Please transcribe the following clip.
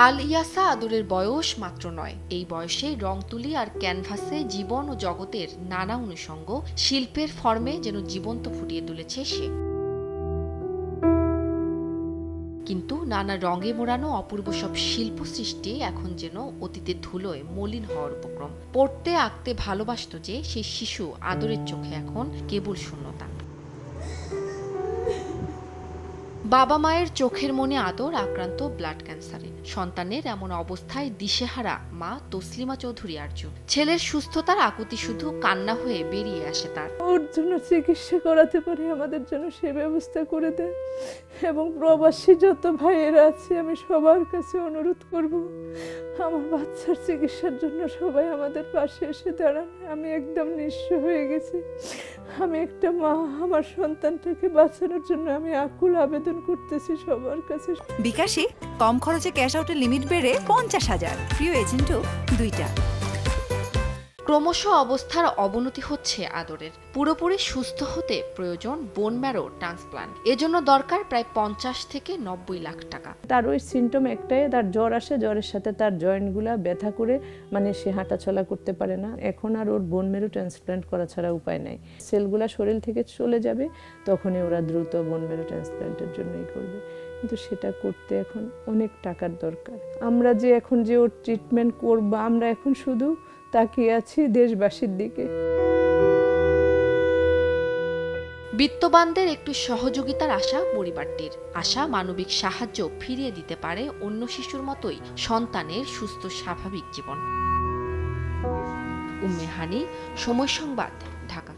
আল ইয়াসা আদরের বয়স মাত্র ৯। এই বয়সে রং তুলি আর ক্যানভাসে জীবন ও জগতের নানা অনুষঙ্গ শিল্পের ফর্মে যেন জীবন্ত ফুটিয়ে তুলেছে সে। কিন্তু নানা রঙে মোড়ানো অপূর্ব সব শিল্প সৃষ্টি এখন যেন অতীতের ধুলোয় মলিন হওয়ার উপক্রম। পড়তে আঁকতে ভালোবাসত যে সেই শিশু আদরের চোখে এখন কেবল শূন্যতা। বাবা মায়ের চোখের মনে আদর আক্রান্ত ব্লাড ক্যান্সারে। সন্তানের এমন অবস্থায় দিশেহারা মা তসলিমা চৌধুরী আরজু। ছেলের সুস্থতার আকুতি শুধু কান্না হয়ে বেরিয়ে আসে তার। ওর জন্য চিকিৎসা করাতে পারে আমাদের জন্য সে ব্যবস্থা করে দেয়। এবং প্রবাসী যত ভাইয়েরা আছে আমি সবার কাছে অনুরোধ করব, আমার বাচ্চার চিকিৎসার জন্য সবাই আমাদের পাশে এসে দাঁড়ান। আমি একদম নিঃস্ব হয়ে গেছি। আমি একটা মা, আমার সন্তানটাকে বাঁচানোর জন্য আমি আকুল আবেদন করতেছি সবার কাছে। বিকাশে কম খরচে ক্যাশ আউটের লিমিট বেড়ে ৫০,০০০। প্রিয় এজেন্টও ২টা। ক্রমশ অবস্থার অবনতি হচ্ছে আদরের। পুরোপুরি সুস্থ হতে প্রয়োজন বোন ম্যারো ট্রান্সপ্লান্ট। এজন্য দরকার প্রায় ৫০ থেকে ৯০ লাখ টাকা। তার ওই সিমটম একটাই, তার জ্বর আসে, জ্বরের সাথে তার জয়েন্টগুলা ব্যথা করে সে হাঁটাচলা করতে পারে না। এখন আর ওর বোন ম্যারো ট্রান্সপ্লান্ট করা ছাড়া উপায় নাই। সেলগুলা শরীর থেকে চলে যাবে, তখনই ওরা দ্রুত বোন ম্যারো ট্রান্সপ্লান্টের জন্যই করবে। কিন্তু সেটা করতে এখন অনেক টাকার দরকার। আমরা যে এখন যে ওর ট্রিটমেন্ট করব, আমরা এখন শুধু তাকিয়ে আছি দেশবাসীর দিকে। বিত্তবানদের একটু সহযোগিতার আশা পরিবারটির। আশা মানবিক সাহায্য ফিরিয়ে দিতে পারে অন্য শিশুর মতোই সন্তানের সুস্থ স্বাভাবিক জীবন। উম্মে হানি, সময় সংবাদ, ঢাকা।